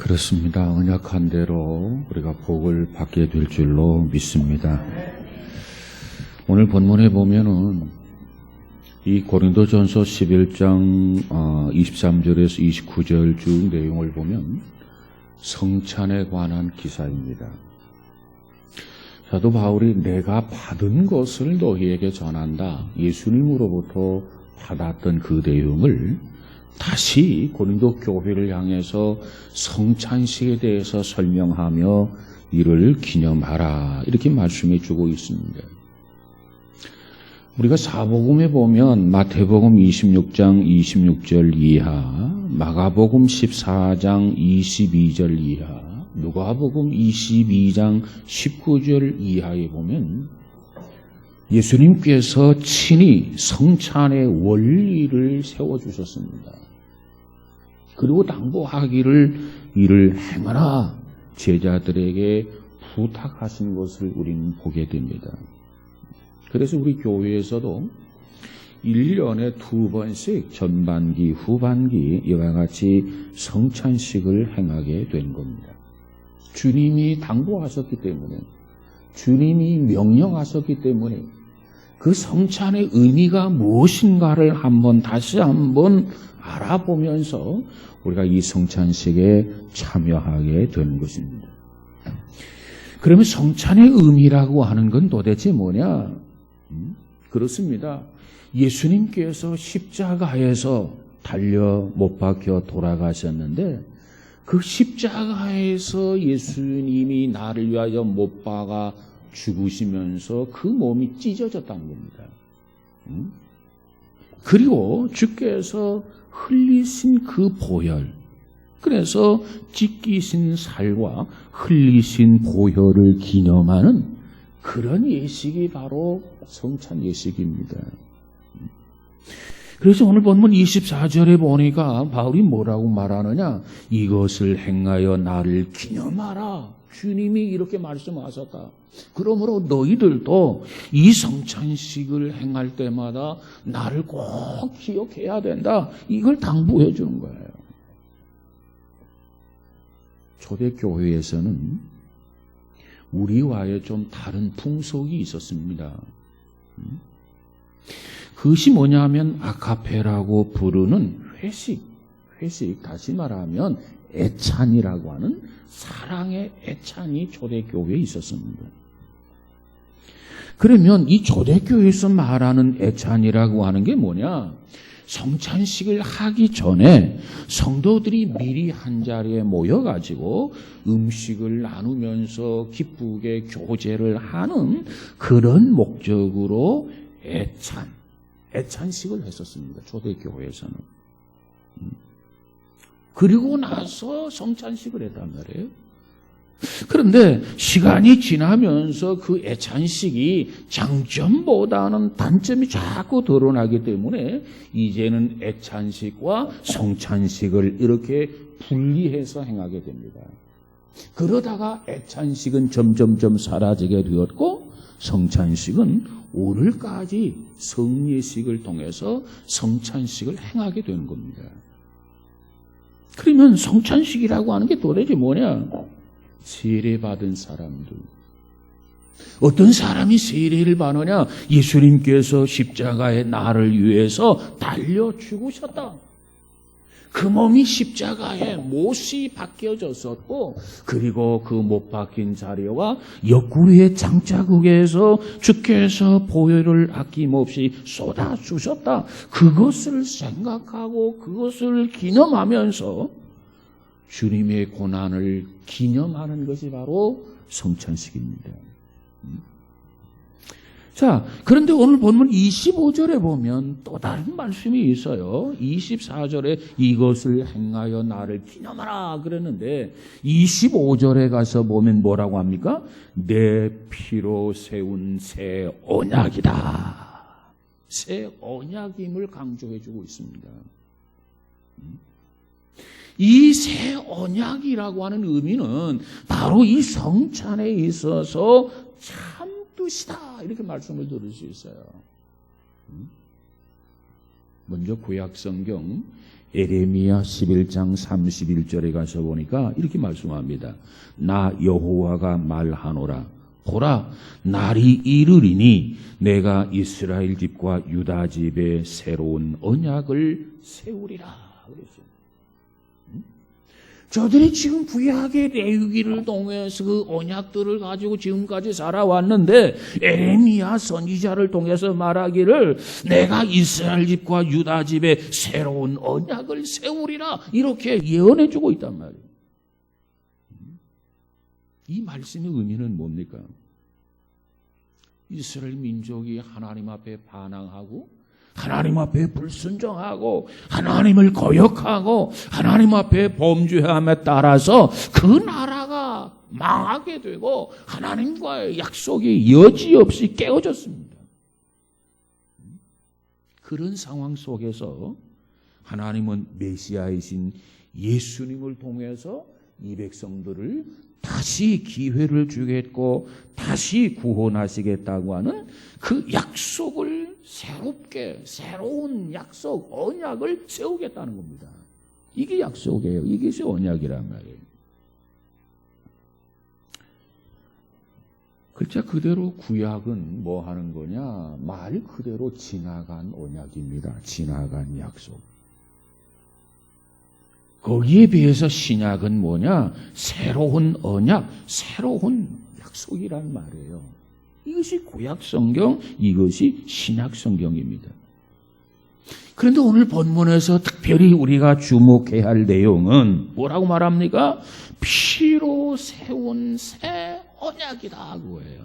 그렇습니다. 언약한 대로 우리가 복을 받게 될 줄로 믿습니다. 오늘 본문에 보면은 이 고린도전서 11장 23절에서 29절 쭉 내용을 보면 성찬에 관한 기사입니다. 사도 바울이 내가 받은 것을 너희에게 전한다. 예수님으로부터 받았던 그 내용을 다시 고린도 교회를 향해서 성찬식에 대해서 설명하며 이를 기념하라 이렇게 말씀해 주고 있습니다. 우리가 사복음에 보면 마태복음 26장 26절 이하, 마가복음 14장 22절 이하, 누가복음 22장 19절 이하에 보면 예수님께서 친히 성찬의 원리를 세워주셨습니다. 그리고 당부하기를 이를 행하라 제자들에게 부탁하신 것을 우리는 보게 됩니다. 그래서 우리 교회에서도 1년에 2번씩 전반기, 후반기 이와 같이 성찬식을 행하게 된 겁니다. 주님이 당부하셨기 때문에, 주님이 명령하셨기 때문에 그 성찬의 의미가 무엇인가를 다시 한번 알아보면서 우리가 이 성찬식에 참여하게 되는 것입니다. 그러면 성찬의 의미라고 하는 건 도대체 뭐냐? 그렇습니다. 예수님께서 십자가에서 달려 못 박혀 돌아가셨는데 그 십자가에서 예수님이 나를 위하여 못 박아 죽으시면서 그 몸이 찢어졌다는 겁니다. 그리고 주께서 흘리신 그 보혈, 그래서 찢기신 살과 흘리신 보혈을 기념하는 그런 예식이 바로 성찬 예식입니다. 그래서 오늘 본문 24절에 보니까 바울이 뭐라고 말하느냐? 이것을 행하여 나를 기념하라. 주님이 이렇게 말씀하셨다. 그러므로 너희들도 이 성찬식을 행할 때마다 나를 꼭 기억해야 된다. 이걸 당부해 주는 거예요. 초대교회에서는 우리와의 좀 다른 풍속이 있었습니다. 그것이 뭐냐면 아카페라고 부르는 회식, 다시 말하면 애찬이라고 하는 사랑의 애찬이 초대교회에 있었습니다. 그러면 이 초대교회에서 말하는 애찬이라고 하는 게 뭐냐? 성찬식을 하기 전에 성도들이 미리 한 자리에 모여가지고 음식을 나누면서 기쁘게 교제를 하는 그런 목적으로 애찬식을 했었습니다. 초대교회에서는. 그리고 나서 성찬식을 했단 말이에요. 그런데 시간이 지나면서 그 애찬식이 장점보다는 단점이 자꾸 드러나기 때문에 이제는 애찬식과 성찬식을 이렇게 분리해서 행하게 됩니다. 그러다가 애찬식은 점점점 사라지게 되었고 성찬식은 오늘까지 성례식을 통해서 성찬식을 행하게 되는 겁니다. 그러면 성찬식이라고 하는 게 도대체 뭐냐? 세례받은 사람들. 어떤 사람이 세례를 받느냐? 예수님께서 십자가에 나를 위해서 달려 죽으셨다. 그 몸이 십자가에 못이 박혀졌었고, 그리고 그 못 박힌 자리와 옆구리의 장자국에서 주께서 보혈을 아낌없이 쏟아주셨다. 그것을 생각하고 그것을 기념하면서 주님의 고난을 기념하는 것이 바로 성찬식입니다. 자, 그런데 오늘 본문 25절에 보면 또 다른 말씀이 있어요. 24절에 이것을 행하여 나를 기념하라 그랬는데 25절에 가서 보면 뭐라고 합니까? 내 피로 세운 새 언약이다. 새 언약임을 강조해 주고 있습니다. 이 새 언약이라고 하는 의미는 바로 이 성찬에 있어서 참뜻이다 이렇게 말씀을 들을 수 있어요. 먼저 구약성경 에레미야 11장 31절에 가서 보니까 이렇게 말씀합니다. 나 여호와가 말하노라. 보라, 날이 이르리니 내가 이스라엘 집과 유다 집에 새로운 언약을 세우리라. 그랬어요. 저들이 지금 구약의 레위기를 통해서 그 언약들을 가지고 지금까지 살아왔는데 에레미야 선지자를 통해서 말하기를 내가 이스라엘 집과 유다 집에 새로운 언약을 세우리라 이렇게 예언해 주고 있단 말이에요. 이 말씀의 의미는 뭡니까? 이스라엘 민족이 하나님 앞에 반항하고 하나님 앞에 불순종하고 하나님을 거역하고 하나님 앞에 범죄함에 따라서 그 나라가 망하게 되고 하나님과의 약속이 여지없이 깨어졌습니다. 그런 상황 속에서 하나님은 메시아이신 예수님을 통해서 이 백성들을 다시 기회를 주겠고 다시 구원하시겠다고 하는 그 약속을 새롭게 새로운 약속 언약을 세우겠다는 겁니다. 이게 약속이에요. 이것이 언약이란 말이에요. 글자 그대로 구약은 뭐 하는 거냐? 말 그대로 지나간 언약입니다. 지나간 약속. 거기에 비해서 신약은 뭐냐? 새로운 언약, 새로운 약속이란 말이에요. 이것이 구약 성경, 이것이 신약 성경입니다. 그런데 오늘 본문에서 특별히 우리가 주목해야 할 내용은 뭐라고 말합니까? 피로 세운 새 언약이라고 해요.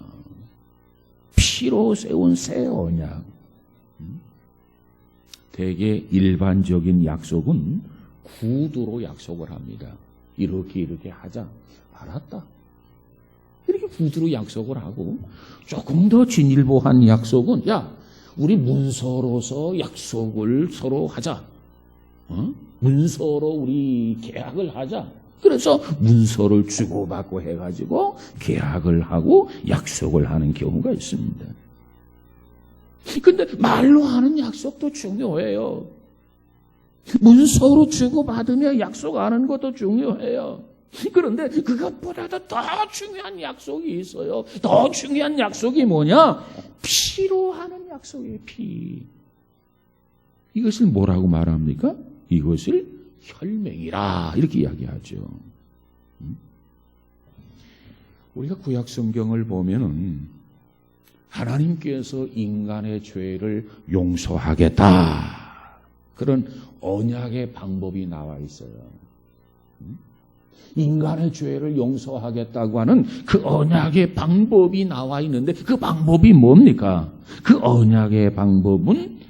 피로 세운 새 언약. 대개 일반적인 약속은 구두로 약속을 합니다. 이렇게 하자. 알았다. 이렇게 구두로 약속을 하고 조금 더 진일보한 약속은 야, 우리 문서로서 약속을 서로 하자. 문서로 우리 계약을 하자. 그래서 문서를 주고받고 해가지고 계약을 하고 약속을 하는 경우가 있습니다. 근데 말로 하는 약속도 중요해요. 문서로 주고받으며 약속하는 것도 중요해요. 그런데 그것보다도 더 중요한 약속이 있어요. 더 중요한 약속이 뭐냐? 피로 하는 약속이에요. 피. 이것을 뭐라고 말합니까? 이것을 혈맹이라 이렇게 이야기하죠. 우리가 구약 성경을 보면은 하나님께서 인간의 죄를 용서하겠다. 그런 언약의 방법이 나와 있어요. 인간의 죄를 용서하겠다고 하는 그 언약의 방법이 나와 있는데 그 방법이 뭡니까? 그 언약의 방법은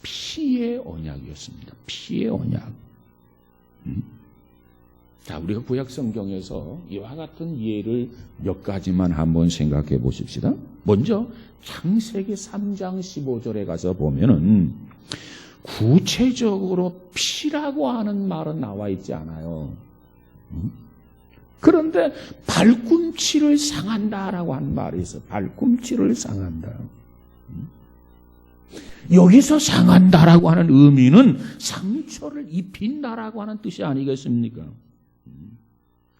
피의 언약이었습니다. 피의 언약. 자, 우리가 구약 성경에서 이와 같은 예를 몇 가지만 한번 생각해 보십시다. 먼저 창세기 3장 15절에 가서 보면은 구체적으로 피라고 하는 말은 나와 있지 않아요. 그런데 발꿈치를 상한다라고 하는 말이 있어요. 발꿈치를 상한다. 여기서 상한다라고 하는 의미는 상처를 입힌다라고 하는 뜻이 아니겠습니까?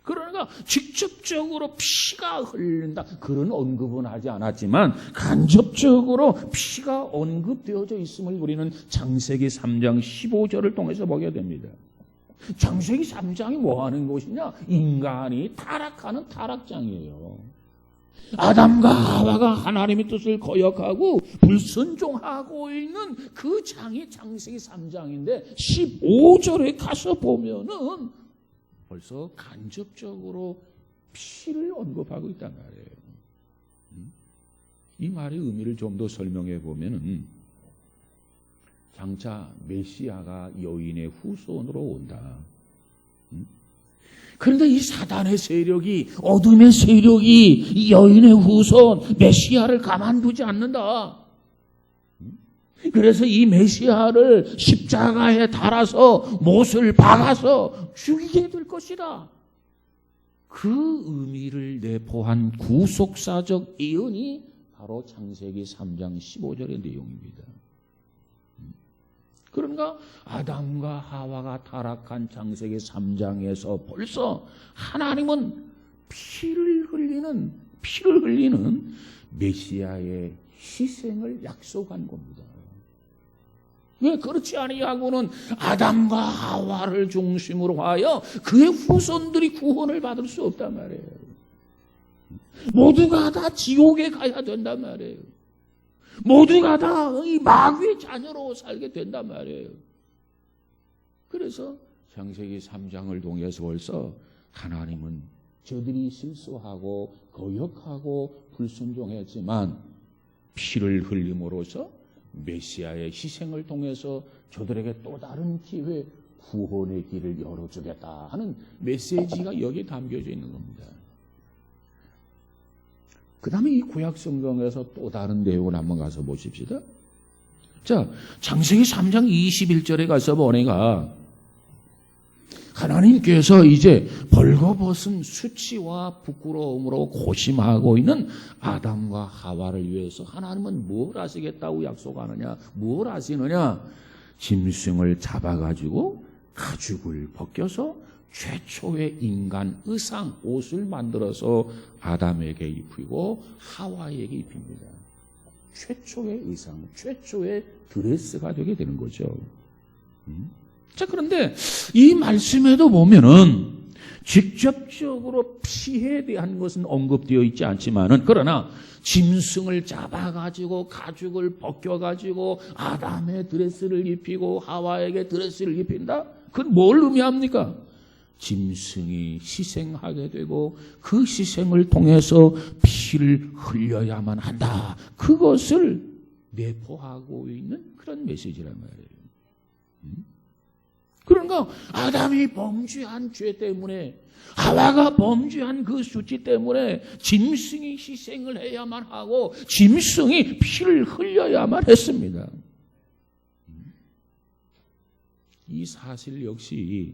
그러니까 직접적으로 피가 흘린다 그런 언급은 하지 않았지만 간접적으로 피가 언급되어져 있음을 우리는 창세기 3장 15절을 통해서 보게 됩니다. 창세기 3장이 뭐 하는 곳이냐? 인간이 타락하는 타락장이에요. 아담과 하와가 하나님의 뜻을 거역하고 불순종하고 있는 그 장이 창세기 3장인데 15절에 가서 보면은 벌써 간접적으로 피를 언급하고 있단 말이에요. 이 말의 의미를 좀 더 설명해 보면은 장차 메시아가 여인의 후손으로 온다. 그런데 이 사단의 세력이, 어둠의 세력이 이 여인의 후손 메시아를 가만두지 않는다. 그래서 이 메시아를 십자가에 달아서 못을 박아서 죽이게 될 것이다. 그 의미를 내포한 구속사적 예언이 바로 창세기 3장 15절의 내용입니다. 그런가 아담과 하와가 타락한 창세기 3장에서 벌써 하나님은 피를 흘리는 메시아의 희생을 약속한 겁니다. 왜 그렇지 아니하고는 아담과 하와를 중심으로 하여 그의 후손들이 구원을 받을 수 없단 말이에요. 모두가 다 지옥에 가야 된단 말이에요. 모두가 다 이 마귀의 자녀로 살게 된단 말이에요. 그래서 창세기 3장을 통해서 벌써 하나님은 저들이 실수하고 거역하고 불순종했지만 피를 흘림으로써 메시아의 희생을 통해서 저들에게 또 다른 기회, 구원의 길을 열어주겠다 하는 메시지가 여기 담겨져 있는 겁니다. 그 다음에 이 구약성경에서 또 다른 내용을 한번 가서 보십시다. 자, 창세기 3장 21절에 가서 보니까 하나님께서 이제 벌거벗은 수치와 부끄러움으로 고심하고 있는 아담과 하와를 위해서 하나님은 뭘 하시겠다고 약속하느냐? 뭘 하시느냐? 짐승을 잡아가지고 가죽을 벗겨서 최초의 인간 의상, 옷을 만들어서 아담에게 입히고 하와에게 입힙니다. 최초의 의상, 최초의 드레스가 되게 되는 거죠. 자, 그런데 이 말씀에도 보면은 직접적으로 피해에 대한 것은 언급되어 있지 않지만은 그러나 짐승을 잡아가지고 가죽을 벗겨가지고 아담의 드레스를 입히고 하와에게 드레스를 입힌다? 그건 뭘 의미합니까? 짐승이 희생하게 되고 그 희생을 통해서 피를 흘려야만 한다. 그것을 내포하고 있는 그런 메시지란 말이에요. 그러니까 아담이 범죄한 죄 때문에 하와가 범죄한 그 수치 때문에 짐승이 희생을 해야만 하고 짐승이 피를 흘려야만 했습니다. 이 사실 역시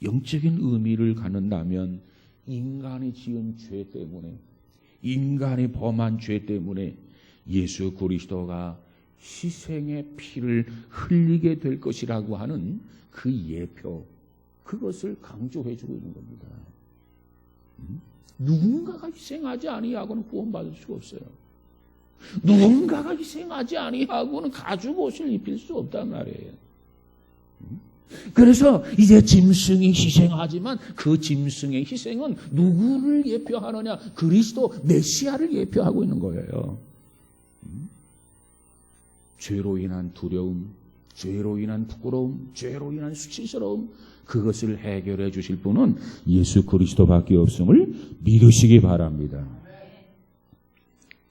영적인 의미를 갖는다면 인간이 지은 죄 때문에 인간이 범한 죄 때문에 예수 그리스도가 희생의 피를 흘리게 될 것이라고 하는 그 예표, 그것을 강조해 주고 있는 겁니다. 누군가가 희생하지 아니하고는 구원받을 수가 없어요. 누군가가 희생하지 아니하고는 가죽 옷을 입힐 수 없단 말이에요. 그래서 이제 짐승이 희생하지만 그 짐승의 희생은 누구를 예표하느냐? 그리스도 메시아를 예표하고 있는 거예요. 죄로 인한 두려움, 죄로 인한 부끄러움, 죄로 인한 수치스러움, 그것을 해결해 주실 분은 예수 그리스도밖에 없음을 믿으시기 바랍니다.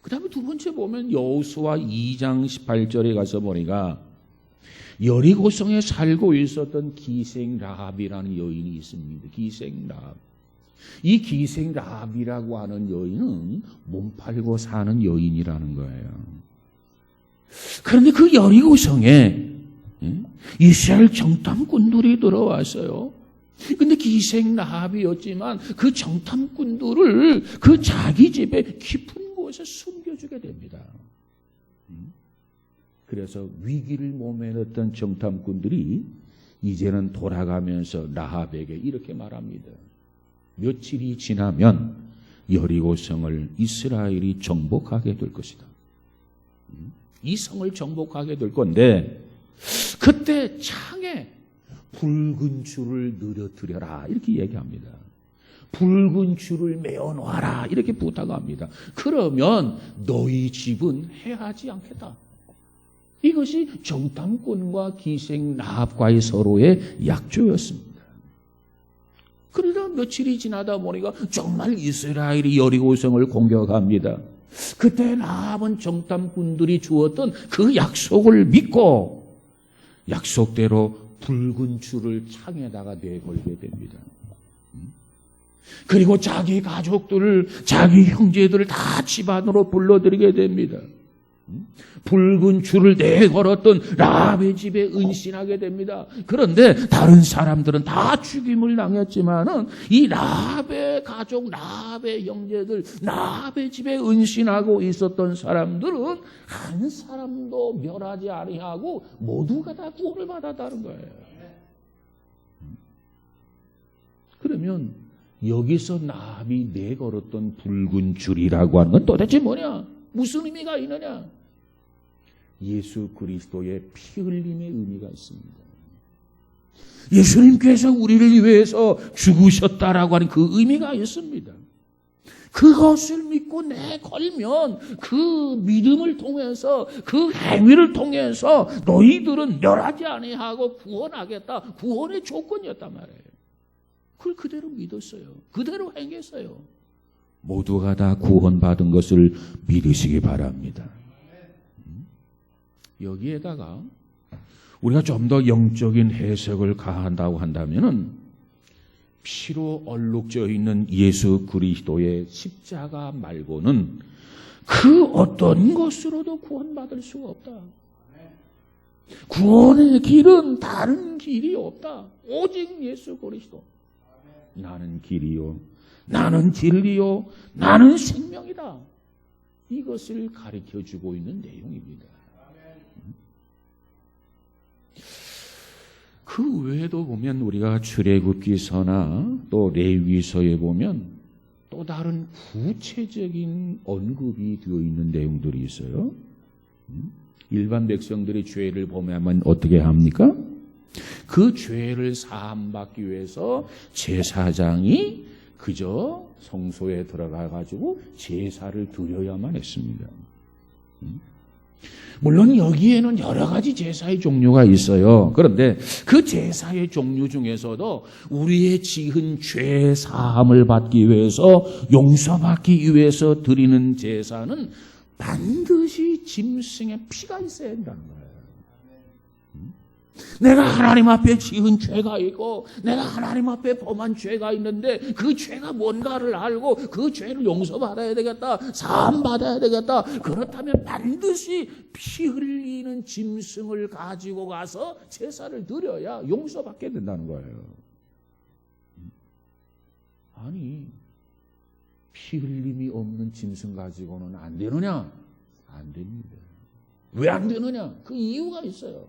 그 다음에 두 번째 보면 여호수아 2장 18절에 가서 보니까 여리고성에 살고 있었던 기생 라합이라는 여인이 있습니다. 기생 라합. 이 기생 라합이라고 하는 여인은 몸 팔고 사는 여인이라는 거예요. 그런데 그 여리고성에 이스라엘 정탐꾼들이 들어왔어요. 근데 기생 라합이었지만 그 정탐꾼들을 그 자기 집에 깊은 곳에 숨겨주게 됩니다. 그래서 위기를 몸에 넣었던 정탐꾼들이 이제는 돌아가면서 라합에게 이렇게 말합니다. 며칠이 지나면 여리고성을 이스라엘이 정복하게 될 것이다. 이 성을 정복하게 될 건데 그때 창에 붉은 줄을 늘어뜨려라 이렇게 얘기합니다. 붉은 줄을 메어 놓아라 이렇게 부탁합니다. 그러면 너희 집은 해하지 않겠다. 이것이 정탐꾼과 기생 라합과의 서로의 약조였습니다. 그러다 며칠이 지나다 보니까 정말 이스라엘이 여리고성을 공격합니다. 그때 라합은 정탐꾼들이 주었던 그 약속을 믿고 약속대로 붉은 줄을 창에다가 내걸게 됩니다. 그리고 자기 가족들을, 자기 형제들을 다 집안으로 불러들이게 됩니다. 붉은 줄을 내걸었던 라합의 집에 은신하게 됩니다. 그런데 다른 사람들은 다 죽임을 당했지만은 이 라합의 가족, 라합의 형제들, 라합의 집에 은신하고 있었던 사람들은 한 사람도 멸하지 아니하고 모두가 다 구원을 받았다는 거예요. 그러면 여기서 라합이 내걸었던 붉은 줄이라고 하는 건 도대체 뭐냐? 무슨 의미가 있느냐? 예수 그리스도의 피 흘림의 의미가 있습니다. 예수님께서 우리를 위해서 죽으셨다라고 하는 그 의미가 있습니다. 그것을 믿고 내걸면 그 믿음을 통해서 그 행위를 통해서 너희들은 멸하지 아니하고 구원하겠다. 구원의 조건이었단 말이에요. 그걸 그대로 믿었어요. 그대로 행했어요. 모두가 다 구원받은 것을 믿으시기 바랍니다. 여기에다가 우리가 좀 더 영적인 해석을 가한다고 한다면은 피로 얼룩져 있는 예수 그리스도의 십자가 말고는 그 어떤 것으로도 구원받을 수가 없다. 구원의 길은 다른 길이 없다. 오직 예수 그리스도. 나는 길이요, 나는 진리요, 나는 생명이다. 이것을 가르쳐주고 있는 내용입니다. 그 외에도 보면 우리가 출애굽기서나 또 레위기서에 보면 또 다른 구체적인 언급이 되어 있는 내용들이 있어요. 일반 백성들이 죄를 범하면 어떻게 합니까? 그 죄를 사함받기 위해서 제사장이 그저 성소에 들어가 가지고 제사를 드려야만 했습니다. 물론 여기에는 여러 가지 제사의 종류가 있어요. 그런데 그 제사의 종류 중에서도 우리의 지은 죄 사함을 받기 위해서, 용서받기 위해서 드리는 제사는 반드시 짐승의 피가 있어야 한다는 거예요. 내가 하나님 앞에 지은 죄가 있고 내가 하나님 앞에 범한 죄가 있는데 그 죄가 뭔가를 알고 그 죄를 용서받아야 되겠다, 사함받아야 되겠다. 그렇다면 반드시 피 흘리는 짐승을 가지고 가서 제사를 드려야 용서받게 된다는 거예요. 아니, 피 흘림이 없는 짐승 가지고는 안 되느냐? 안 됩니다. 왜 안 되느냐? 그 이유가 있어요.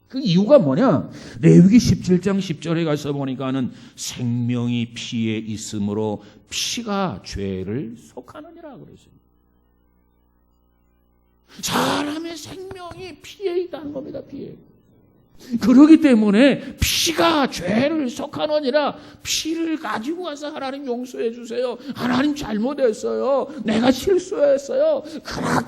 그 이유가 뭐냐? 레위기 17장 10절에 가서 보니까는 생명이 피에 있으므로 피가 죄를 속하느니라 그랬습니다. 사람의 생명이 피에 있다는 겁니다. 피에. 그렇기 때문에 피가 죄를 속하느니라. 피를 가지고 가서 하나님 용서해 주세요. 하나님 잘못했어요. 내가 실수했어요.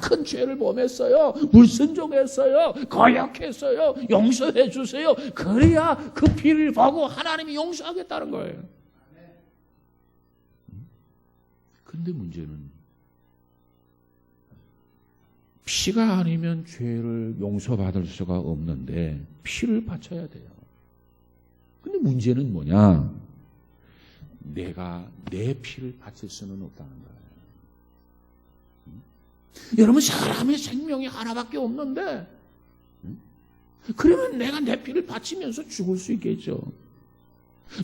큰 죄를 범했어요. 불순종했어요. 거역했어요. 용서해 주세요. 그래야 그 피를 보고 하나님이 용서하겠다는 거예요. 근데 문제는 피가 아니면 죄를 용서받을 수가 없는데 피를 바쳐야 돼요. 근데 문제는 뭐냐? 내가 내 피를 바칠 수는 없다는 거예요. 여러분, 사람의 생명이 하나밖에 없는데 그러면 내가 내 피를 바치면서 죽을 수 있겠죠.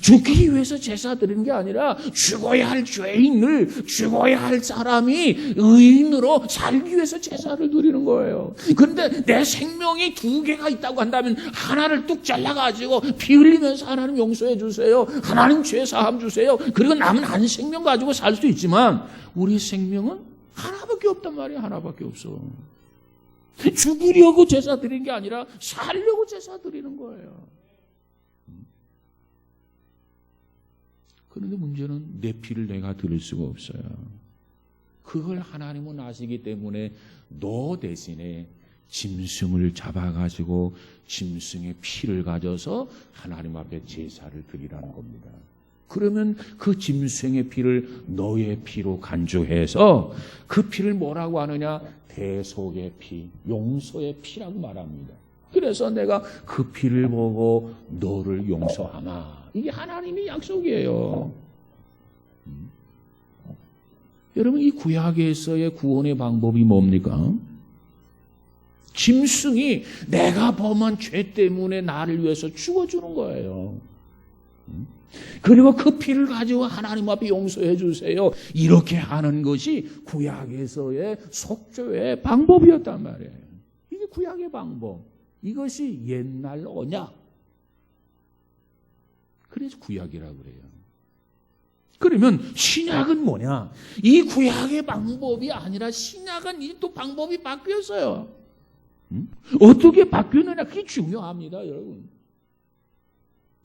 죽기 위해서 제사 드리는 게 아니라 죽어야 할 죄인을, 죽어야 할 사람이 의인으로 살기 위해서 제사를 드리는 거예요. 그런데 내 생명이 두 개가 있다고 한다면 하나를 뚝 잘라가지고 피 흘리면서 하나님 용서해 주세요, 하나님 죄 사함 주세요, 그리고 남은 한 생명 가지고 살 수 있지만 우리 생명은 하나밖에 없단 말이에요. 하나밖에 없어. 죽으려고 제사 드리는 게 아니라 살려고 제사 드리는 거예요. 그런데 문제는 내 피를 내가 드릴 수가 없어요. 그걸 하나님은 아시기 때문에 너 대신에 짐승을 잡아가지고 짐승의 피를 가져서 하나님 앞에 제사를 드리라는 겁니다. 그러면 그 짐승의 피를 너의 피로 간주해서 그 피를 뭐라고 하느냐? 대속의 피, 용서의 피라고 말합니다. 그래서 내가 그 피를 보고 너를 용서하마. 이게 하나님의 약속이에요. 여러분, 이 구약에서의 구원의 방법이 뭡니까? 짐승이 내가 범한 죄 때문에 나를 위해서 죽어주는 거예요. 그리고 그 피를 가지고 하나님 앞에 용서해 주세요. 이렇게 하는 것이 구약에서의 속죄의 방법이었단 말이에요. 이게 구약의 방법. 이것이 옛날 언약. 그래서 구약이라고 그래요. 그러면 신약은 뭐냐? 이 구약의 방법이 아니라 신약은 이 또 방법이 바뀌었어요. 어떻게 바뀌었느냐? 그게 중요합니다, 여러분.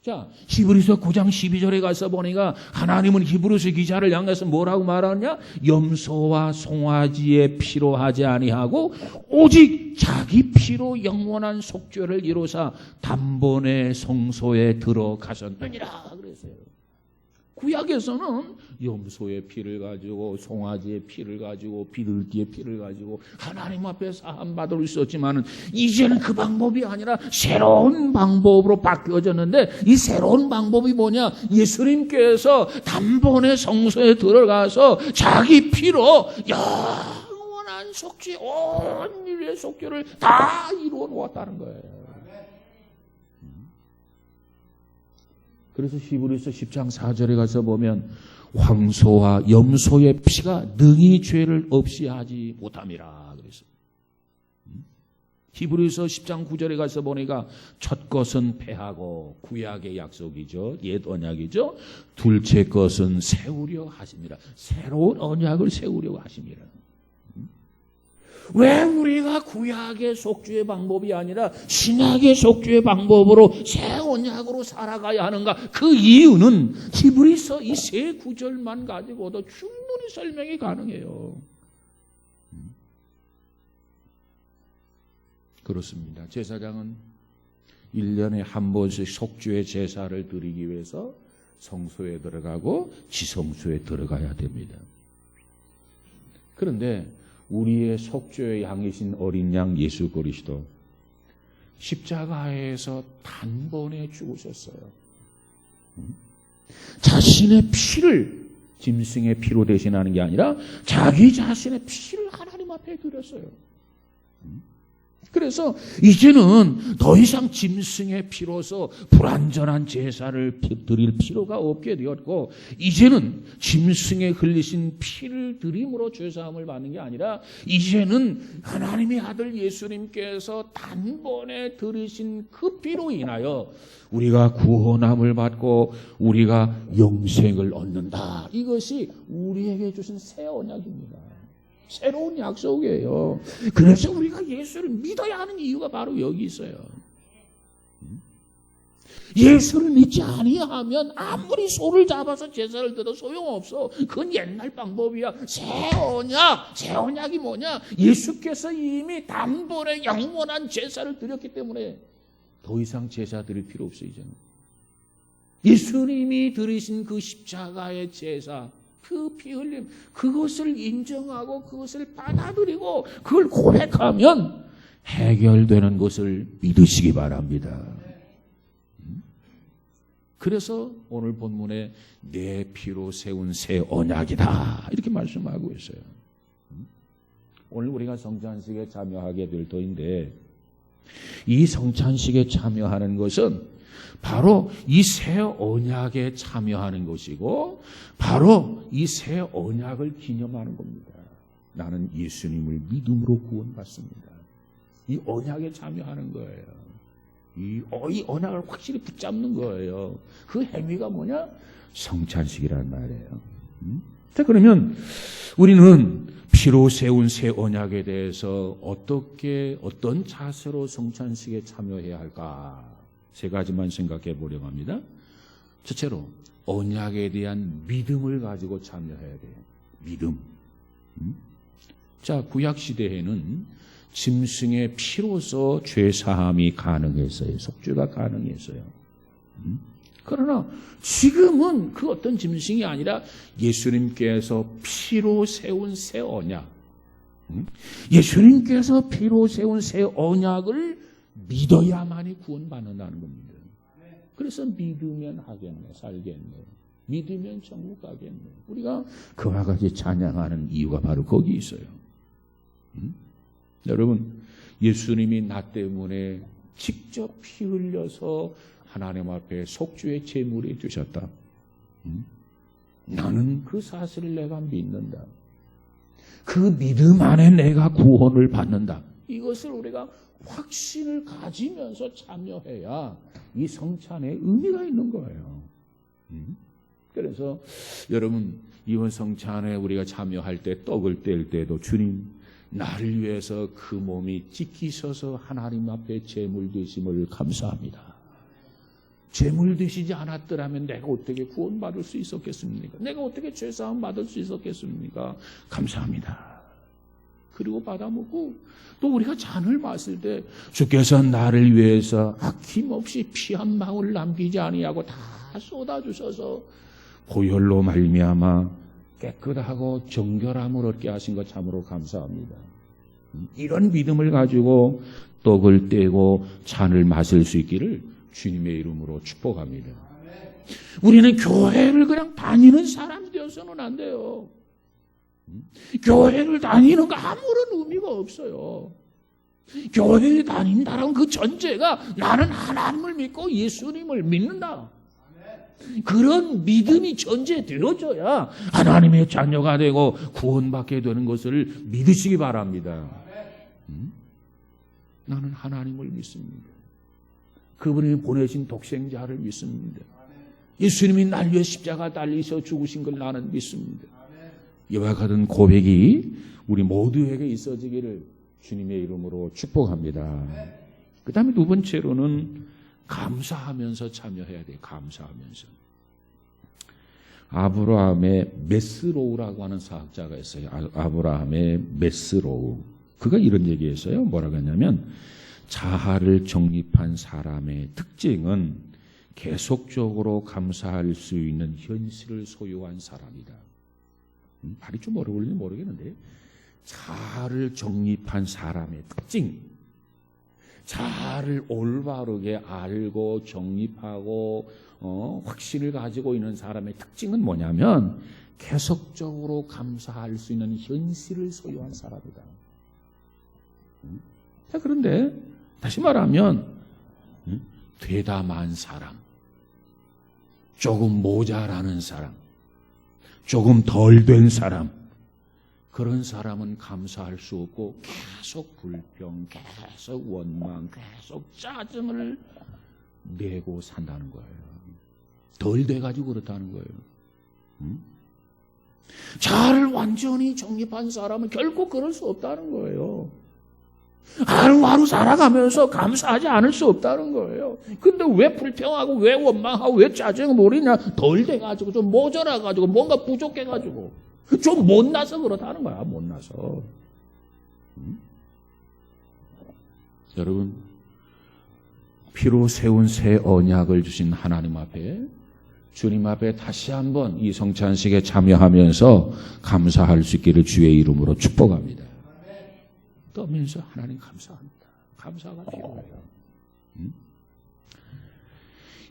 자, 히브리서 9장 12절에 가서 보니까 하나님은 히브리서 기자를 향해서 뭐라고 말하느냐? 염소와 송아지의 피로 하지 아니하고 오직 자기 피로 영원한 속죄를 이루사 단번에 성소에 들어가셨느니라 그랬어요. 구약에서는 염소의 피를 가지고 송아지의 피를 가지고 비둘기의 피를 가지고 하나님 앞에 사함 받을 수 있었지만 이제는 그 방법이 아니라 새로운 방법으로 바뀌어졌는데 이 새로운 방법이 뭐냐? 예수님께서 단번에 성소에 들어가서 자기 피로 영원한 속죄 온 인류의 속죄를 다 이루어 놓았다는 거예요. 그래서 히브리서 10장 4절에 가서 보면 황소와 염소의 피가 능히 죄를 없이 하지 못함이라 그래서 히브리서 10장 9절에 가서 보니까 첫 것은 패하고 구약의 약속이죠. 옛 언약이죠. 둘째 것은 세우려 하심이라. 새로운 언약을 세우려고 하심이라. 왜 우리가 구약의 속죄의 방법이 아니라 신약의 속죄의 방법으로 새 언약으로 살아가야 하는가? 그 이유는 히브리서 이 세 구절만 가지고도 충분히 설명이 가능해요. 그렇습니다. 제사장은 1년에 한 번씩 속죄의 제사를 드리기 위해서 성소에 들어가고 지성소에 들어가야 됩니다. 그런데 우리의 속죄의 양이신 어린 양 예수 그리스도 십자가에서 단번에 죽으셨어요. 자신의 피를 짐승의 피로 대신하는 게 아니라 자기 자신의 피를 하나님 앞에 드렸어요. 그래서 이제는 더 이상 짐승의 피로서 불완전한 제사를 드릴 필요가 없게 되었고 이제는 짐승에 흘리신 피를 드림으로 죄사함을 받는 게 아니라 이제는 하나님의 아들 예수님께서 단번에 들으신 그 피로 인하여 우리가 구원함을 받고 우리가 영생을 얻는다. 이것이 우리에게 주신 새 언약입니다. 새로운 약속이에요. 그래서 우리가 예수를 믿어야 하는 이유가 바로 여기 있어요. 예수를 믿지 아니하면 아무리 소를 잡아서 제사를 드려도 소용없어. 그건 옛날 방법이야. 새 언약이 뭐냐? 예수께서 이미 단번에 영원한 제사를 드렸기 때문에 더 이상 제사 드릴 필요 없어요. 이제는 예수님이 드리신 그 십자가의 제사, 그 피 흘림, 그것을 인정하고 그것을 받아들이고 그걸 고백하면 해결되는 것을 믿으시기 바랍니다. 그래서 오늘 본문에 내 피로 세운 새 언약이다 이렇게 말씀하고 있어요. 오늘 우리가 성찬식에 참여하게 될 터인데 이 성찬식에 참여하는 것은 바로 이 새 언약에 참여하는 것이고 바로 이 새 언약을 기념하는 겁니다. 나는 예수님을 믿음으로 구원받습니다. 이 언약에 참여하는 거예요. 이 언약을 확실히 붙잡는 거예요. 그 행위가 뭐냐? 성찬식이란 말이에요. 자, 그러면 우리는 피로 세운 새 언약에 대해서 어떤 자세로 성찬식에 참여해야 할까? 세 가지만 생각해 보려고 합니다. 첫째로 언약에 대한 믿음을 가지고 참여해야 돼요. 믿음. 자, 구약 시대에는 짐승의 피로서 죄 사함이 가능했어요. 속죄가 가능했어요. 그러나 지금은 그 어떤 짐승이 아니라 예수님께서 피로 세운 새 언약, 예수님께서 피로 세운 새 언약을 믿어야만이 구원받는다는 겁니다. 그래서 믿으면 하겠네, 살겠네. 믿으면 천국 가겠네. 우리가 그와 같이 찬양하는 이유가 바로 거기 있어요. 여러분, 예수님이 나 때문에 직접 피 흘려서 하나님 앞에 속죄의 제물이 되셨다. 나는 그 사실을 내가 믿는다. 그 믿음 안에 내가 구원을 받는다. 이것을 우리가 확신을 가지면서 참여해야 이 성찬에 의미가 있는 거예요. 그래서 여러분, 이번 성찬에 우리가 참여할 때 떡을 뗄 때도 주님, 나를 위해서 그 몸이 찢기셔서 하나님 앞에 제물 되심을 감사합니다. 제물 되시지 않았더라면 내가 어떻게 구원받을 수 있었겠습니까? 내가 어떻게 죄사함 받을 수 있었겠습니까? 감사합니다. 그리고 받아먹고 또 우리가 잔을 마실 때 주께서 나를 위해서 아낌없이 피 한 방울 남기지 아니하고 다 쏟아주셔서 보혈로 말미암아 깨끗하고 정결함을 얻게 하신 것 참으로 감사합니다. 이런 믿음을 가지고 떡을 떼고 잔을 마실 수 있기를 주님의 이름으로 축복합니다. 우리는 교회를 그냥 다니는 사람이 되어서는 안 돼요. 교회를 다니는 거 아무런 의미가 없어요. 교회에 다닌다는 그 전제가 나는 하나님을 믿고 예수님을 믿는다. 그런 믿음이 전제되어져야 하나님의 자녀가 되고 구원받게 되는 것을 믿으시기 바랍니다. 나는 하나님을 믿습니다. 그분이 보내신 독생자를 믿습니다. 예수님이 날 위해 십자가 달리셔 죽으신 걸 나는 믿습니다. 이와 같은 고백이 우리 모두에게 있어지기를 주님의 이름으로 축복합니다. 그 다음에 두 번째로는 감사하면서 참여해야 돼요. 감사하면서. 아브라함의 메스로우라고 하는 사학자가 있어요. 아브라함의 메스로우. 그가 이런 얘기했어요. 뭐라고 했냐면 자아를 정립한 사람의 특징은 계속적으로 감사할 수 있는 현실을 소유한 사람이다. 발이 좀 어려 보이는지 모르겠는데 자아를 정립한 사람의 특징, 자아를 올바르게 알고 정립하고 확신을 가지고 있는 사람의 특징은 뭐냐면 계속적으로 감사할 수 있는 현실을 소유한 사람이다. 자, 그런데 다시 말하면 되담한 사람, 조금 모자라는 사람, 조금 덜 된 사람, 그런 사람은 감사할 수 없고 계속 불평, 계속 원망, 계속 짜증을 내고 산다는 거예요. 덜 돼가지고 그렇다는 거예요. 자아를 완전히 정립한 사람은 결코 그럴 수 없다는 거예요. 하루하루 살아가면서 감사하지 않을 수 없다는 거예요. 근데 왜 불평하고 왜 원망하고 왜 짜증을 부리냐? 덜 돼가지고 좀 모자라가지고 뭔가 부족해가지고 좀 못나서 그렇다는 거야. 못나서. 여러분, 피로 세운 새 언약을 주신 하나님 앞에, 주님 앞에 다시 한번 이 성찬식에 참여하면서 감사할 수 있기를 주의 이름으로 축복합니다. 떠면서 하나님 감사합니다. 감사가 필요해요.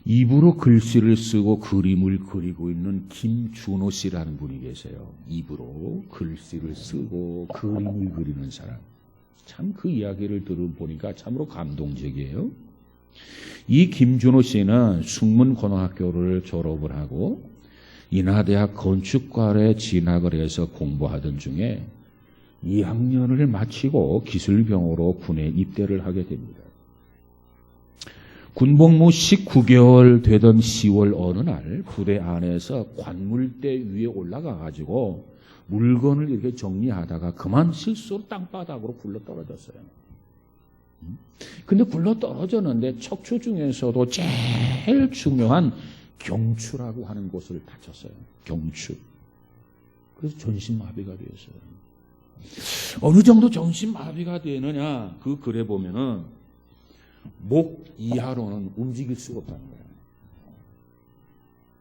입으로 글씨를 쓰고 그림을 그리고 있는 김준호 씨라는 분이 계세요. 입으로 글씨를 쓰고 그림을 그리는 사람. 참 그 이야기를 들어보니까 참으로 감동적이에요. 이 김준호 씨는 숙문고등학교를 졸업을 하고 인하대학 건축과에 진학을 해서 공부하던 중에 2학년을 마치고 기술병으로 군에 입대를 하게 됩니다. 군복무 19개월 되던 10월 어느 날 부대 안에서 관물대 위에 올라가 가지고 물건을 이렇게 정리하다가 그만 실수로 땅바닥으로 굴러 떨어졌어요. 근데 굴러 떨어졌는데 척추 중에서도 제일 중요한 경추라고 하는 곳을 다쳤어요. 경추. 그래서 전신마비가 되었어요. 어느 정도 전신마비가 되느냐, 그 글에 보면은 목 이하로는 움직일 수가 없다는 거예요.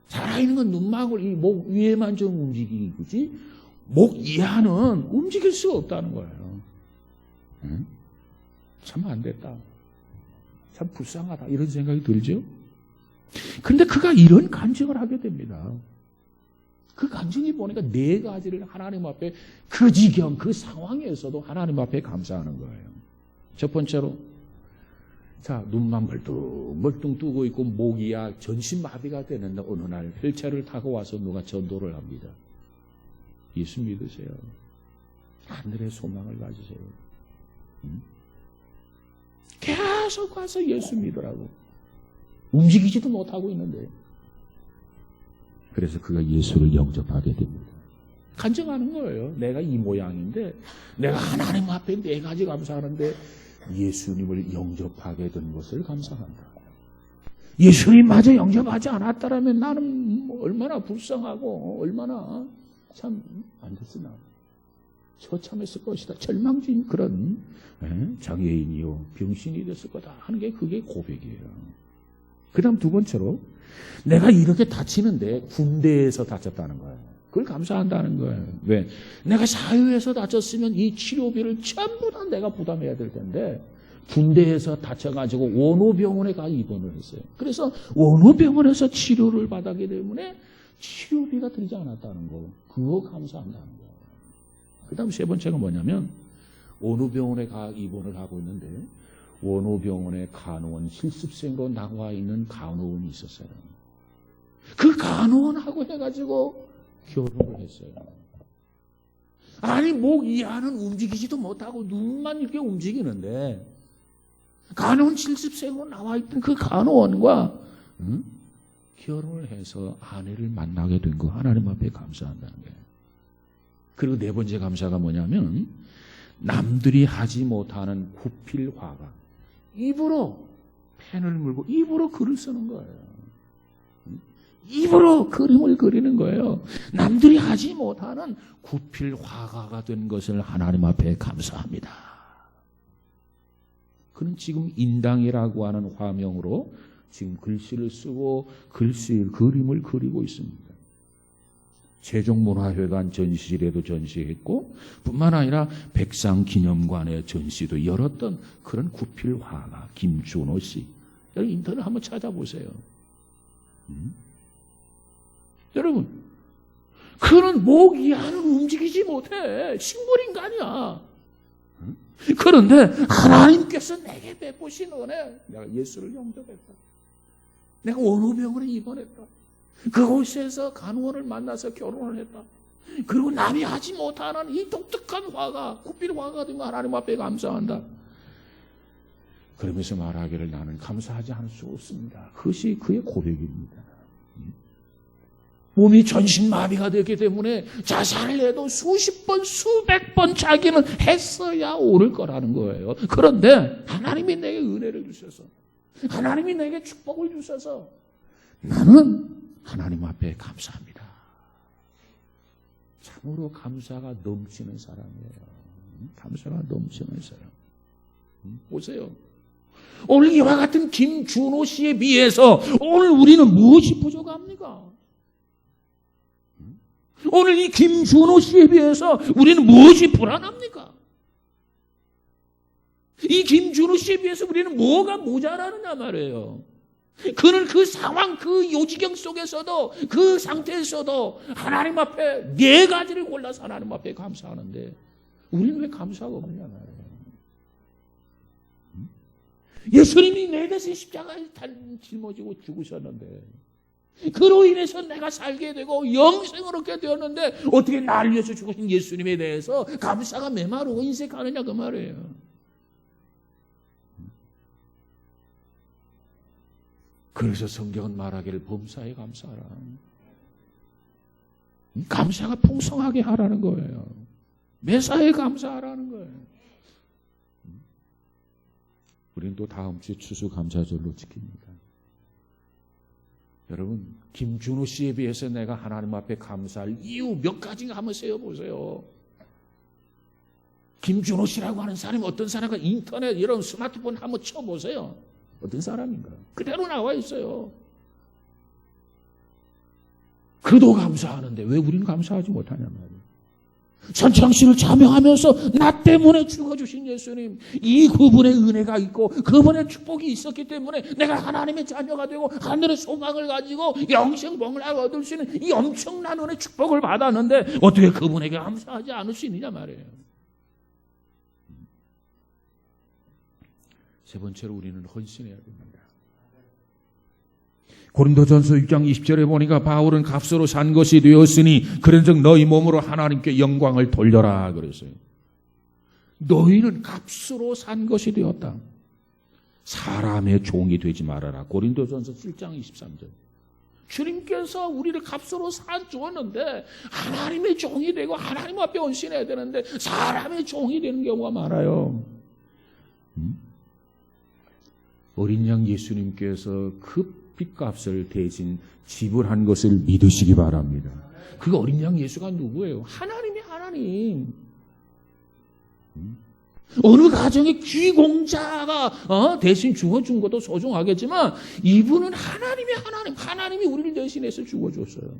살아있는 건 눈망울, 이 목 위에만 좀 움직이지, 목 이하는 움직일 수가 없다는 거예요. 참 안 됐다. 참 불쌍하다. 이런 생각이 들죠? 근데 그가 이런 간증을 하게 됩니다. 그 간증이 보니까 4가지를 하나님 앞에 그 지경, 그 상황에서도 하나님 앞에 감사하는 거예요. 첫 번째로, 자, 눈만 멀뚱 뜨고 있고 목이야 전신마비가 되는데 어느 날 휠체어를 타고 와서 누가 전도를 합니다. 예수 믿으세요. 하늘의 소망을 가지세요. 계속 가서 예수 믿으라고. 움직이지도 못하고 있는데. 그래서 그가 예수를 영접하게 됩니다. 간증하는 거예요. 내가 이 모양인데 내가 하나님 앞에 네 가지 감사하는데 예수님을 영접하게 된 것을 감사한다. 예수님마저 영접하지 않았다라면 나는 얼마나 불쌍하고 얼마나 참 안 됐으나 처참했을 것이다. 절망진 그런 장애인이요 병신이 됐을 거다 하는 게 그게 고백이에요. 그 다음 두 번째로 내가 이렇게 다치는데 군대에서 다쳤다는 거예요. 그걸 감사한다는 거예요. 왜? 내가 사회에서 다쳤으면 이 치료비를 전부 다 내가 부담해야 될 텐데 군대에서 다쳐가지고 원호병원에 가 입원을 했어요. 그래서 원호병원에서 치료를 받았기 때문에 치료비가 들지 않았다는 거. 그거 감사한다는 거예요. 그 다음 세 번째가 뭐냐면 원호병원에 가 입원을 하고 있는데 원호병원에 간호원 실습생으로 나와 있는 간호원이 있었어요. 그 간호원하고 해가지고 결혼을 했어요. 아니 목 이하는 움직이지도 못하고 눈만 이렇게 움직이는데 간호원 실습생으로 나와 있던 그 간호원과 결혼을 해서 아내를 만나게 된 거 하나님 앞에 감사한다는 거예요. 그리고 네 번째 감사가 뭐냐면 남들이 하지 못하는 구필 화가 입으로 펜을 물고 입으로 글을 쓰는 거예요. 입으로 그림을 그리는 거예요. 남들이 하지 못하는 구필 화가가 된 것을 하나님 앞에 감사합니다. 그는 지금 인당이라고 하는 화명으로 지금 글씨를 쓰고 그림을 그리고 있습니다. 세종문화회관 전시실에도 전시했고 뿐만 아니라 백상기념관의 전시도 열었던 그런 구필 화가 김준호 씨. 여러분 인터넷 한번 찾아보세요. 여러분 그는 목 이하는 움직이지 못해. 식물인간이야. 그런데 하나님께서 내게 베푸신 은혜, 내가 예수를 영접했다. 내가 원호병원에 입원했다. 그곳에서 간호원을 만나서 결혼을 했다. 그리고 남이 하지 못하는 이 독특한 화가, 구필 화가 된 거 하나님 앞에 감사한다. 그러면서 말하기를 나는 감사하지 않을 수 없습니다. 그것이 그의 고백입니다. 몸이 전신마비가 되기 때문에 자살을 해도 수십 번, 수백 번 자기는 했어야 오를 거라는 거예요. 그런데 하나님이 내게 은혜를 주셔서 하나님이 내게 축복을 주셔서 나는 하나님 앞에 감사합니다. 참으로 감사가 넘치는 사람이에요. 감사가 넘치는 사람. 보세요. 오늘 이와 같은 김준호 씨에 비해서 오늘 우리는 무엇이 부족합니까? 오늘 이 김준호 씨에 비해서 우리는 무엇이 불안합니까? 이 김준호 씨에 비해서 우리는 뭐가 모자라느냐 말이에요. 그는 그 상황, 그 요지경 속에서도 그 상태에서도 하나님 앞에 네 가지를 골라서 하나님 앞에 감사하는데 우리는 왜 감사가 없느냐 말이에요. 예수님이 내 대신 십자가에 짊어지고 죽으셨는데 그로 인해서 내가 살게 되고 영생을 얻게 되었는데 어떻게 나를 위해서 죽으신 예수님에 대해서 감사가 메마르고 인색하느냐 그 말이에요. 그래서 성경은 말하기를 범사에 감사하라. 감사가 풍성하게 하라는 거예요. 매사에 감사하라는 거예요. 우리는 또 다음 주 추수감사절로 지킵니다. 여러분 김준호 씨에 비해서 내가 하나님 앞에 감사할 이유 몇 가지가 한번 세어보세요. 김준호 씨라고 하는 사람이 어떤 사람인가 인터넷 이런 스마트폰 한번 쳐보세요. 어떤 사람인가 그대로 나와 있어요. 그도 감사하는데 왜 우리는 감사하지 못하냐 말이에요. 선창시를 자명하면서 나 때문에 죽어주신 예수님, 이 그분의 은혜가 있고 그분의 축복이 있었기 때문에 내가 하나님의 자녀가 되고 하늘의 소망을 가지고 영생복을 얻을 수 있는 이 엄청난 은혜 축복을 받았는데 어떻게 그분에게 감사하지 않을 수 있느냐 말이에요. 세 번째로 우리는 헌신해야 됩니다. 고린도전서 6장 20절에 보니까 바울은 값으로 산 것이 되었으니 그런즉 너희 몸으로 하나님께 영광을 돌려라 그랬어요. 너희는 값으로 산 것이 되었다. 사람의 종이 되지 말아라. 고린도전서 7장 23절. 주님께서 우리를 값으로 주었는데 하나님의 종이 되고 하나님 앞에 헌신해야 되는데 사람의 종이 되는 경우가 많아요. 어린 양 예수님께서 그 핏값을 대신 지불한 것을 믿으시기 바랍니다. 그 어린 양 예수가 누구예요? 하나님이 하나님. 어느 가정의 귀공자가 대신 죽어준 것도 소중하겠지만 이분은 하나님이 하나님, 하나님이 우리를 대신해서 죽어줬어요.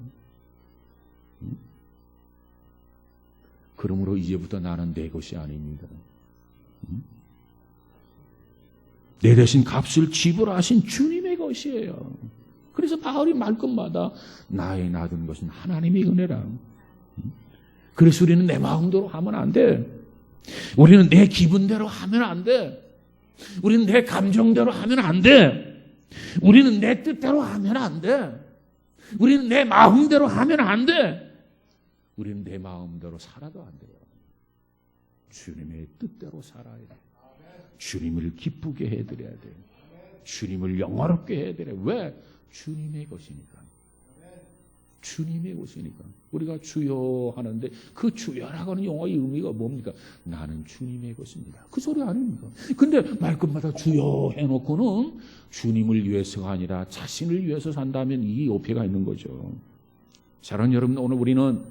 그러므로 이제부터 나는 내 것이 아닙니다. 내 대신 값을 지불하신 주님의 것이에요. 그래서 바울이 말끝마다 나의 놔둔 것은 하나님의 은혜라. 그래서 우리는 내 마음대로 하면 안 돼. 우리는 내 기분대로 하면 안 돼. 우리는 내 감정대로 하면 안 돼. 우리는 내 뜻대로 하면 안 돼. 우리는 내 마음대로 하면 안 돼. 우리는 내 마음대로 살아도 안 돼요. 주님의 뜻대로 살아야 돼. 주님을 기쁘게 해드려야 돼. 주님을 영화롭게 해드려야 돼. 왜? 주님의 것이니까. 주님의 것이니까. 우리가 주여 하는데 그 주여라고 하는 용어의 의미가 뭡니까? 나는 주님의 것입니다. 그 소리 아닙니까? 근데 말끝마다 주여 해놓고는 주님을 위해서가 아니라 자신을 위해서 산다면 이 오해가 있는 거죠. 사랑하는 여러분, 오늘 우리는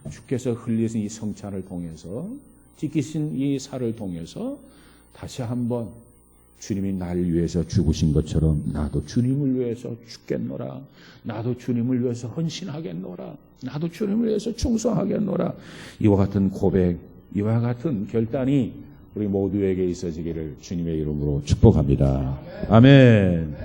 주께서 흘리신 이 성찬을 통해서 지키신 이 살을 통해서 다시 한번 주님이 나를 위해서 죽으신 것처럼 나도 주님을 위해서 죽겠노라. 나도 주님을 위해서 헌신하겠노라. 나도 주님을 위해서 충성하겠노라. 이와 같은 고백, 이와 같은 결단이 우리 모두에게 있어지기를 주님의 이름으로 축복합니다. 아멘.